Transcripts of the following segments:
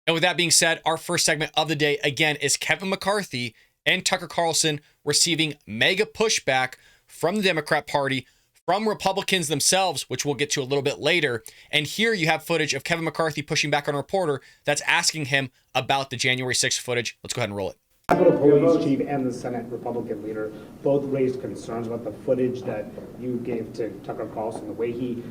And with that being said, our first segment of the day, again, is Kevin McCarthy and Tucker Carlson receiving mega pushback from the Democrat Party, from Republicans themselves, which we'll get to a little bit later. And here you have footage of Kevin McCarthy pushing back on a reporter that's asking him about the January 6th footage. Let's go ahead and roll it. Capitol Police Chief and the Senate Republican leader both raised concerns about the footage that you gave to Tucker Carlson, the way he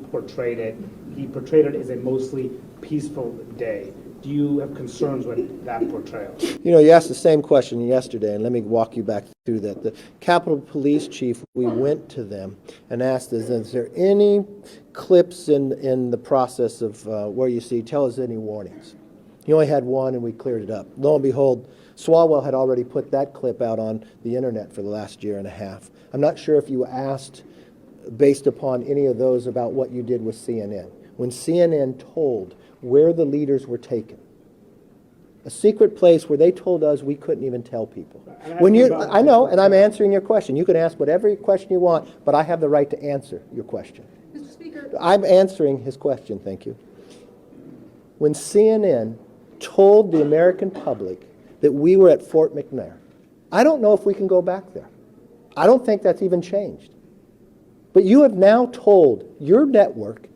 portrayed it. He portrayed it as a mostly peaceful day. Do you have concerns with that portrayal? You know, you asked the same question yesterday, and let me walk you back through that. The Capitol Police Chief, we went to them and asked, is there any clips in the process of where you see, tell us any warnings? He only had one, and we cleared it up. Lo and behold, Swalwell had already put that clip out on the internet for the last year and a half. I'm not sure if you asked, based upon any of those, about what you did with CNN. When CNN told where the leaders were taken, a secret place where they told us we couldn't even tell people. I know, and I'm answering your question. You can ask whatever question you want, but I have the right to answer your question. Mr. Speaker. I'm answering his question, thank you. When CNN told the American public that we were at Fort McNair, I don't know if we can go back there. I don't think that's even changed. But you have now told your network,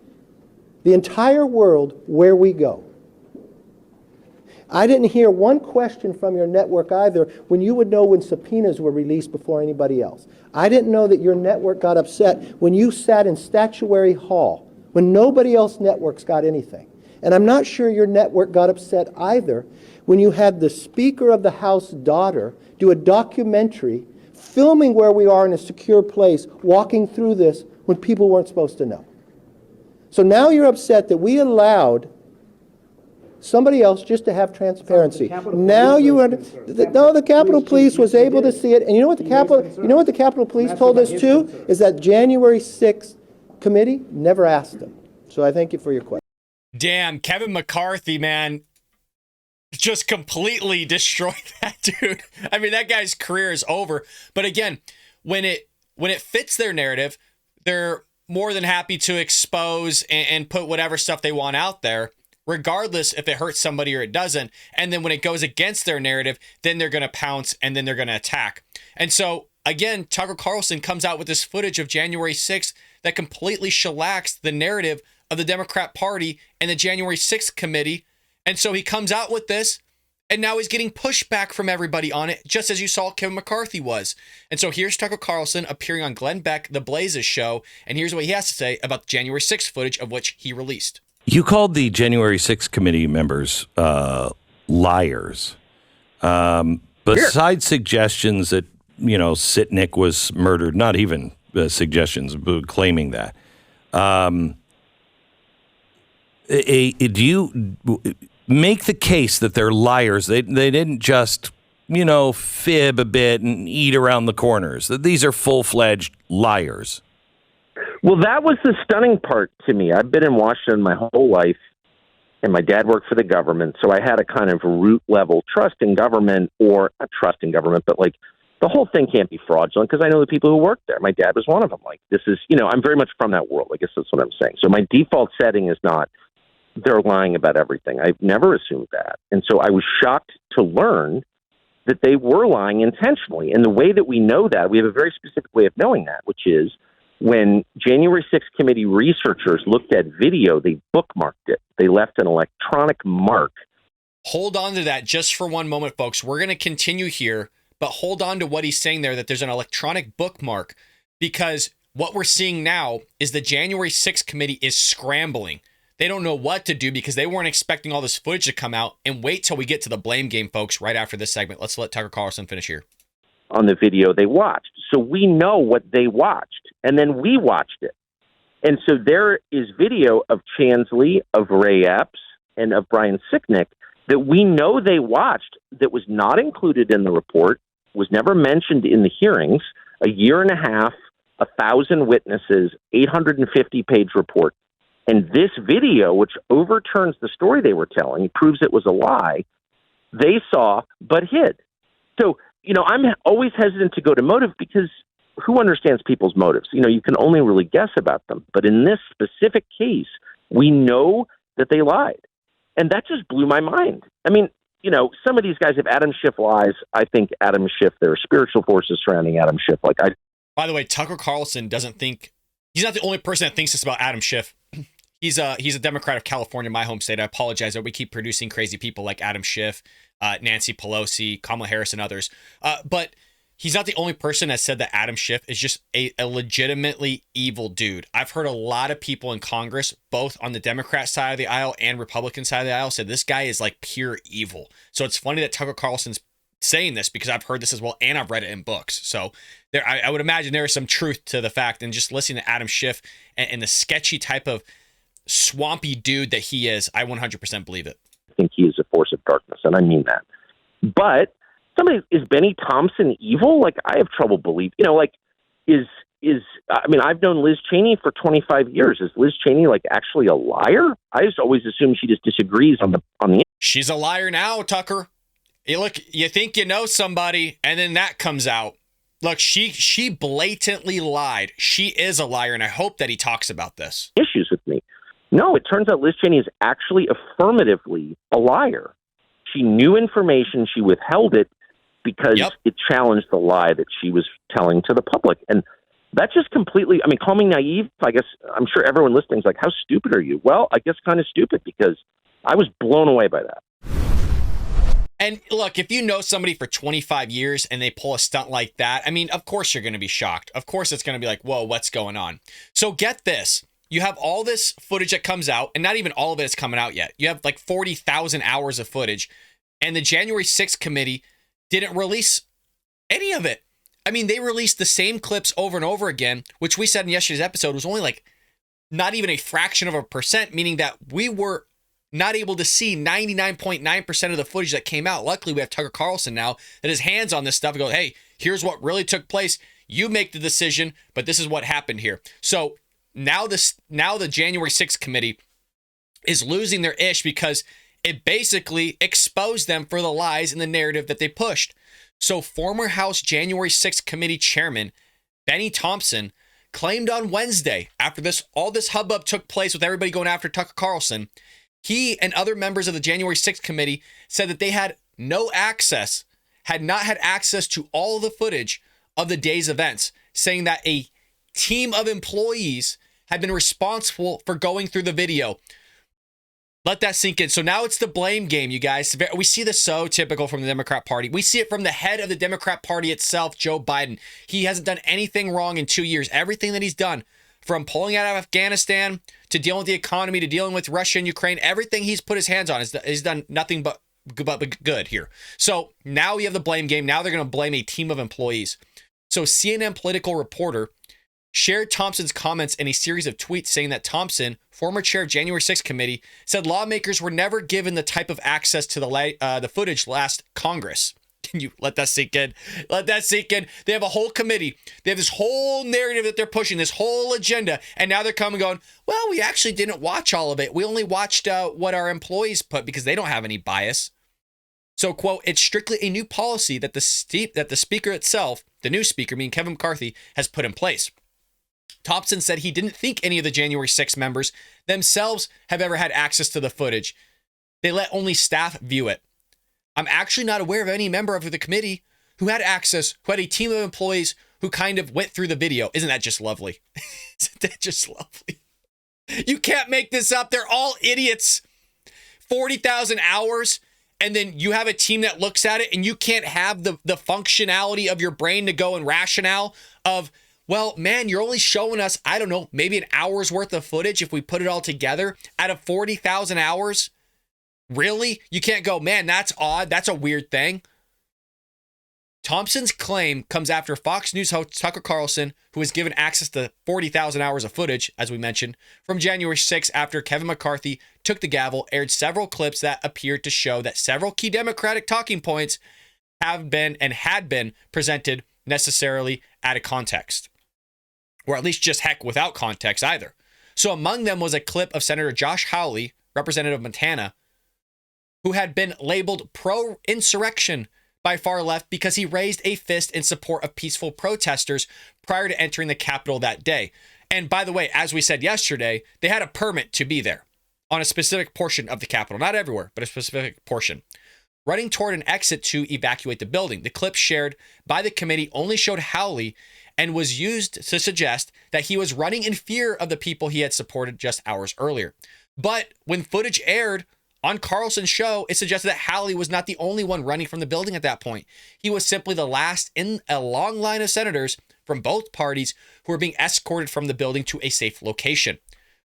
the entire world, where we go. I didn't hear one question from your network either when you would know when subpoenas were released before anybody else. I didn't know that your network got upset when you sat in Statuary Hall, when nobody else networks got anything. And I'm not sure your network got upset either when you had the Speaker of the House daughter do a documentary filming where we are in a secure place, walking through this when people weren't supposed to know. So now you're upset that we allowed somebody else just to have transparency. Now you are the Capitol Police was able to see it, and you know what the Capitol Police told us too is that January 6th committee never asked them. So I thank you for your question. Damn, Kevin McCarthy, man, just completely destroyed that dude. I mean, that guy's career is over. But again, when it fits their narrative, they're more than happy to expose and put whatever stuff they want out there, regardless if it hurts somebody or it doesn't. And then when it goes against their narrative, then they're going to pounce and then they're going to attack. And so, again, Tucker Carlson comes out with this footage of January 6th that completely shellacks the narrative of the Democrat Party and the January 6th committee. And so he comes out with this, and now he's getting pushback from everybody on it, just as you saw Kevin McCarthy was. And so here's Tucker Carlson appearing on Glenn Beck, The Blaze's show, and here's what he has to say about the January 6th footage of which he released. You called the January 6th committee members liars. Besides suggestions that, Sitnik was murdered, not even suggestions, but claiming that. Do you make the case that they're liars? They didn't just, fib a bit and eat around the corners. That these are full-fledged liars. Well, that was the stunning part to me. I've been in Washington my whole life, and my dad worked for the government, so I had a kind of root-level trust in government, or not trust in government, but like the whole thing can't be fraudulent because I know the people who work there. My dad was one of them. Like, this is, I'm very much from that world. I guess that's what I'm saying. So my default setting is not they're lying about everything. I've never assumed that. And so I was shocked to learn that they were lying intentionally. And the way that we know that, we have a very specific way of knowing that, which is when January 6th committee researchers looked at video, they bookmarked it. They left an electronic mark. Hold on to that just for one moment, folks. We're going to continue here, but hold on to what he's saying there, that there's an electronic bookmark, because what we're seeing now is the January 6th committee is scrambling. They don't know what to do because they weren't expecting all this footage to come out. And wait till we get to the blame game, folks, right after this segment. Let's let Tucker Carlson finish here. On the video they watched. So we know what they watched, and then we watched it. And so there is video of Chansley, of Ray Epps, and of Brian Sicknick that we know they watched that was not included in the report, was never mentioned in the hearings, a year and a half, 1,000 witnesses, 850-page report. And this video, which overturns the story they were telling, proves it was a lie, they saw but hid. So, I'm always hesitant to go to motive because who understands people's motives? You can only really guess about them. But in this specific case, we know that they lied. And that just blew my mind. I mean, you know, some of these guys, if Adam Schiff lies, I think Adam Schiff, there are spiritual forces surrounding Adam Schiff. By the way, Tucker Carlson doesn't think, he's not the only person that thinks this about Adam Schiff. He's a Democrat of California, my home state. I apologize that we keep producing crazy people like Adam Schiff, Nancy Pelosi, Kamala Harris, and others. But he's not the only person that said that Adam Schiff is just a legitimately evil dude. I've heard a lot of people in Congress, both on the Democrat side of the aisle and Republican side of the aisle, said this guy is like pure evil. So it's funny that Tucker Carlson's saying this because I've heard this as well and I've read it in books. So there, I would imagine there is some truth to the fact, and just listening to Adam Schiff and the sketchy type of swampy dude that he is, I 100% believe it. I think he is a force of darkness, and I mean that. But is Bennie Thompson evil? Like, I have trouble believing. You know, like, I mean, I've known Liz Cheney for 25 years. Is Liz Cheney like actually a liar? I just always assume she just disagrees on the. She's a liar now, Tucker. Look, you think you know somebody, and then that comes out. Look, she blatantly lied. She is a liar, and I hope that he talks about this. Issues with me. No, it turns out Liz Cheney is actually affirmatively a liar. She knew information, she withheld it because it challenged the lie that she was telling to the public. And that just completely, I mean, call me naive. I guess I'm sure everyone listening is like, how stupid are you? Well, I guess kind of stupid, because I was blown away by that. And look, if you know somebody for 25 years and they pull a stunt like that, I mean, of course you're going to be shocked. Of course it's going to be like, whoa, what's going on? So get this. You have all this footage that comes out, and not even all of it is coming out yet. You have like 40,000 hours of footage, and the January 6th committee didn't release any of it. I mean, they released the same clips over and over again, which we said in yesterday's episode was only like not even a fraction of a percent, meaning that we were not able to see 99.9% of the footage that came out. Luckily, we have Tucker Carlson now that has hands on this stuff and goes, hey, here's what really took place. You make the decision, but this is what happened here. So now the January 6th committee is losing their ish because it basically exposed them for the lies and the narrative that they pushed. So former House January 6th committee chairman Bennie Thompson claimed on Wednesday, after all this hubbub took place with everybody going after Tucker Carlson, he and other members of the January 6th committee said that they had not had access to all the footage of the day's events, saying that a team of employees had been responsible for going through the video. Let that sink in. So now it's the blame game, you guys. We see this so typical from the Democrat Party. We see it from the head of the Democrat Party itself, Joe Biden. He hasn't done anything wrong in 2 years. Everything that he's done, from pulling out of Afghanistan to dealing with the economy to dealing with Russia and Ukraine, everything he's put his hands on he's done nothing but good here. So now we have the blame game. Now they're going to blame a team of employees. So CNN political reporter shared Thompson's comments in a series of tweets saying that Thompson, former chair of January 6th committee, said lawmakers were never given the type of access to the footage last Congress. Can you let that sink in? Let that sink in. They have a whole committee. They have this whole narrative that they're pushing, this whole agenda. And now they're coming going, well, we actually didn't watch all of it. We only watched what our employees put because they don't have any bias. So, quote, it's strictly a new policy that the speaker itself, the new speaker, meaning Kevin McCarthy, has put in place. Thompson said he didn't think any of the January 6 members themselves have ever had access to the footage. They let only staff view it. I'm actually not aware of any member of the committee who had access, who had a team of employees who kind of went through the video. Isn't that just lovely? Isn't that just lovely? You can't make this up. They're all idiots. 40,000 hours, and then you have a team that looks at it, and you can't have the functionality of your brain to go and rationale of, well, man, you're only showing us, I don't know, maybe an hour's worth of footage if we put it all together out of 40,000 hours. Really? You can't go, man, that's odd. That's a weird thing. Thompson's claim comes after Fox News host Tucker Carlson, who was given access to 40,000 hours of footage, as we mentioned, from January 6th after Kevin McCarthy took the gavel, aired several clips that appeared to show that several key Democratic talking points had been presented necessarily out of context. Or at least just heck without context either. So among them was a clip of Senator Josh Hawley, representative of Montana, who had been labeled pro-insurrection by far left because he raised a fist in support of peaceful protesters prior to entering the Capitol that day. And by the way, as we said yesterday, they had a permit to be there on a specific portion of the Capitol, not everywhere, but a specific portion, running toward an exit to evacuate the building. The clip shared by the committee only showed Hawley and was used to suggest that he was running in fear of the people he had supported just hours earlier. But when footage aired on Carlson's show, it suggested that Hawley was not the only one running from the building at that point. He was simply the last in a long line of senators from both parties who were being escorted from the building to a safe location.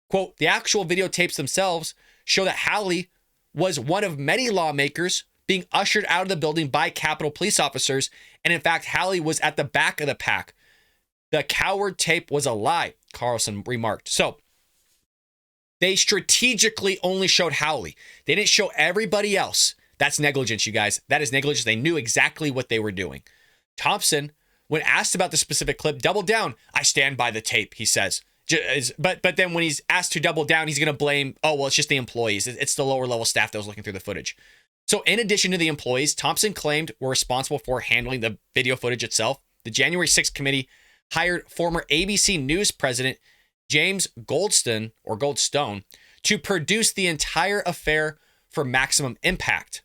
Quote, the actual videotapes themselves show that Hawley was one of many lawmakers being ushered out of the building by Capitol police officers. And in fact, Hawley was at the back of the pack. The coward tape was a lie, Carlson remarked. So they strategically only showed Hawley. They didn't show everybody else. That's negligence, you guys. That is negligence. They knew exactly what they were doing. Thompson, when asked about the specific clip, doubled down. I stand by the tape, he says. But then when he's asked to double down, he's going to blame, oh, well, it's just the employees. It's the lower level staff that was looking through the footage. So in addition to the employees, Thompson claimed were responsible for handling the video footage itself. The January 6th committee hired former ABC News president James Goldstone to produce the entire affair for maximum impact.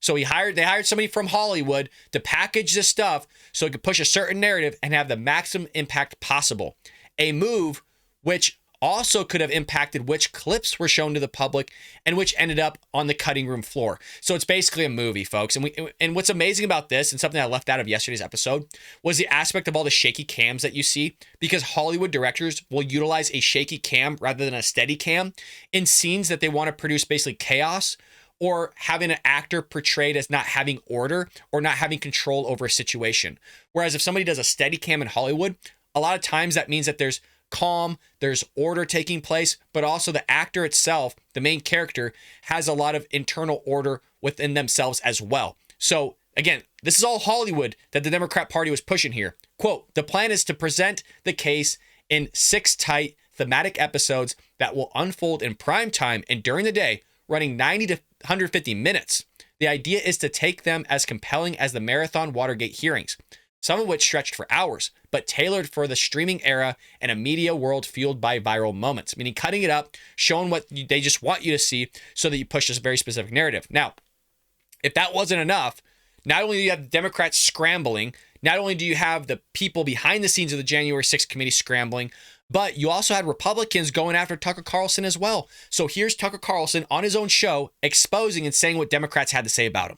So they hired somebody from Hollywood to package this stuff so it could push a certain narrative and have the maximum impact possible. A move which also could have impacted which clips were shown to the public and which ended up on the cutting room floor. So it's basically a movie, folks. And what's amazing about this, and something I left out of yesterday's episode, was the aspect of all the shaky cams that you see, because Hollywood directors will utilize a shaky cam rather than a steady cam in scenes that they want to produce basically chaos, or having an actor portrayed as not having order or not having control over a situation. Whereas if somebody does a steady cam in Hollywood, a lot of times that means that there's calm, there's order taking place, but also the actor itself, the main character, has a lot of internal order within themselves as well. So again, this is all Hollywood that the Democrat Party was pushing here. Quote, the plan is to present the case in 6 tight thematic episodes that will unfold in prime time and during the day, running 90 to 150 minutes. The idea is to take them as compelling as the marathon Watergate hearings, some of which stretched for hours, but tailored for the streaming era and a media world fueled by viral moments, meaning cutting it up, showing what they just want you to see so that you push this very specific narrative. Now, if that wasn't enough, not only do you have the Democrats scrambling, not only do you have the people behind the scenes of the January 6th committee scrambling, but you also had Republicans going after Tucker Carlson as well. So here's Tucker Carlson on his own show exposing and saying what Democrats had to say about him.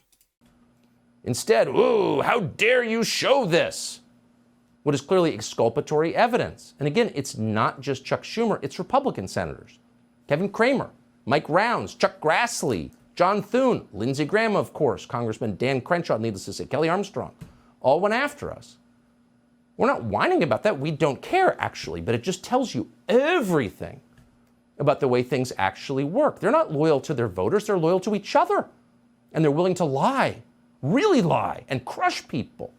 Instead, ooh, how dare you show this? What is clearly exculpatory evidence. And again, it's not just Chuck Schumer, it's Republican senators. Kevin Cramer, Mike Rounds, Chuck Grassley, John Thune, Lindsey Graham, of course, Congressman Dan Crenshaw, needless to say, Kelly Armstrong, all went after us. We're not whining about that. We don't care, actually, but it just tells you everything about the way things actually work. They're not loyal to their voters, they're loyal to each other. And they're willing to lie. Really lie and crush people.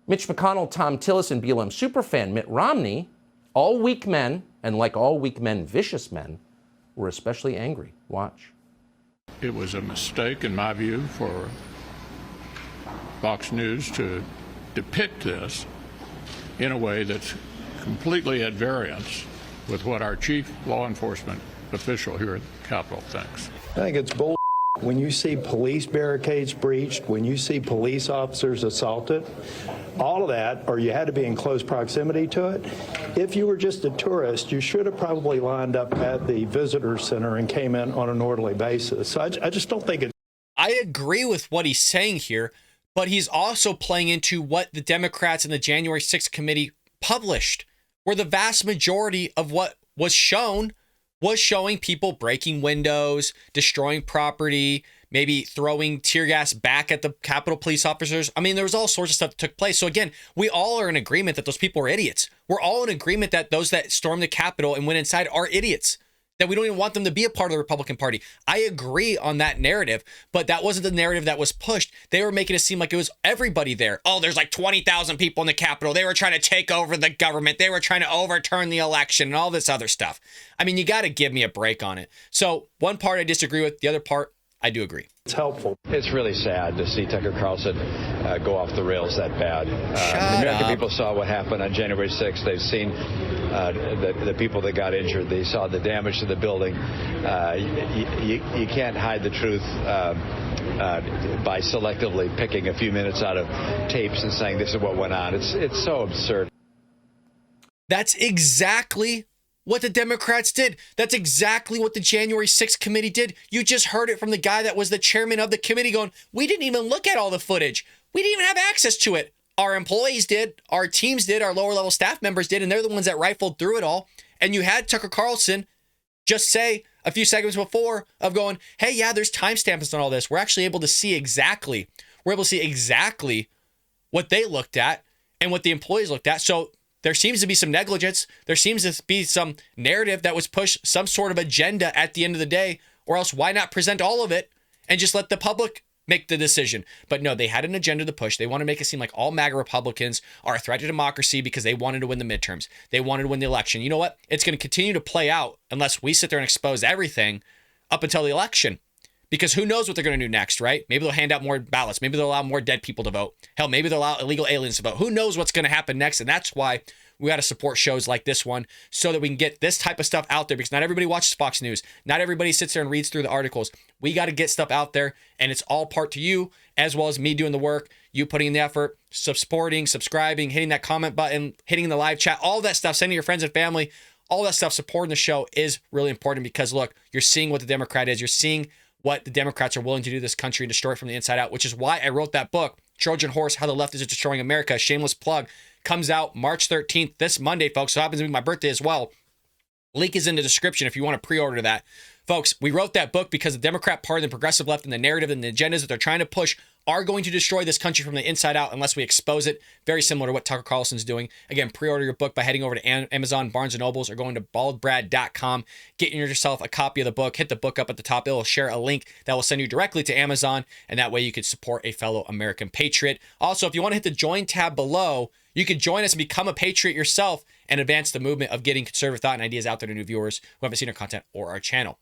Mitch McConnell, Tom Tillis, and BLM superfan Mitt Romney, all weak men, and like all weak men, vicious men, were especially angry. Watch. It was a mistake, in my view, for Fox News to depict this in a way that's completely at variance with what our chief law enforcement official here at the Capitol thinks. I think it's bull. When you see police barricades breached, when you see police officers assaulted, all of that, or you had to be in close proximity to it. If you were just a tourist, you should have probably lined up at the visitor center and came in on an orderly basis. So I just don't think it's. I agree with what he's saying here, but he's also playing into what the Democrats in the January 6th committee published, where the vast majority of what was shown was showing people breaking windows, destroying property, maybe throwing tear gas back at the Capitol police officers. I mean, there was all sorts of stuff that took place. So again, we all are in agreement that those people are idiots. We're all in agreement that those that stormed the Capitol and went inside are idiots, that we don't even want them to be a part of the Republican Party. I agree on that narrative, but that wasn't the narrative that was pushed. They were making it seem like it was everybody there. Oh, there's like 20,000 people in the Capitol. They were trying to take over the government. They were trying to overturn the election and all this other stuff. I mean, you got to give me a break on it. So one part I disagree with, the other part I do agree. It's helpful. It's really sad to see Tucker Carlson go off the rails that bad. The American people saw what happened on January 6th. They've seen the people that got injured. They saw the damage to the building. You can't hide the truth by selectively picking a few minutes out of tapes and saying this is what went on. It's so absurd. That's exactly what the Democrats did. That's exactly what the January 6th committee did. You just heard it from the guy that was the chairman of the committee going, we didn't even look at all the footage. We didn't even have access to it. Our employees did, our teams did, our lower level staff members did, and they're the ones that rifled through it all. And you had Tucker Carlson just say a few seconds before of going, hey, yeah, there's timestamps on all this. We're actually able to see exactly what they looked at and what the employees looked at. So there seems to be some negligence. There seems to be some narrative that was pushed, some sort of agenda at the end of the day, or else why not present all of it and just let the public make the decision? But no, they had an agenda to push. They want to make it seem like all MAGA Republicans are a threat to democracy because they wanted to win the midterms. They wanted to win the election. You know what? It's going to continue to play out unless we sit there and expose everything up until the election. Because who knows what they're going to do next, right? Maybe they'll hand out more ballots. Maybe they'll allow more dead people to vote. Hell, maybe they'll allow illegal aliens to vote. Who knows what's going to happen next? And that's why we got to support shows like this one so that we can get this type of stuff out there, because not everybody watches Fox News. Not everybody sits there and reads through the articles. We got to get stuff out there, and it's all part to you as well as me doing the work, you putting in the effort, supporting, subscribing, hitting that comment button, hitting the live chat, all that stuff, sending your friends and family, all that stuff, supporting the show is really important because, look, you're seeing what the Democrat is. You're seeing what the Democrats are willing to do to this country and destroy it from the inside out, which is why I wrote that book, Trojan Horse, How the Left is Destroying America. Shameless plug. Comes out March 13th, this Monday, folks. So it happens to be my birthday as well. Link is in the description if you want to pre-order that. Folks, we wrote that book because the Democrat Party, the progressive left, and the narrative and the agendas that they're trying to push are going to destroy this country from the inside out unless we expose it. Very similar to what Tucker Carlson's doing. Again, pre-order your book by heading over to Amazon, Barnes & Nobles, or going to baldbrad.com. Get yourself a copy of the book. Hit the book up at the top. It will share a link that will send you directly to Amazon, and that way you could support a fellow American patriot. Also, if you want to hit the join tab below, you can join us and become a patriot yourself and advance the movement of getting conservative thought and ideas out there to new viewers who haven't seen our content or our channel.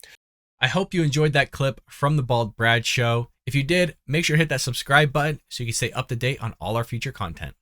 I hope you enjoyed that clip from the Bald Brad Show. If you did, make sure to hit that subscribe button so you can stay up to date on all our future content.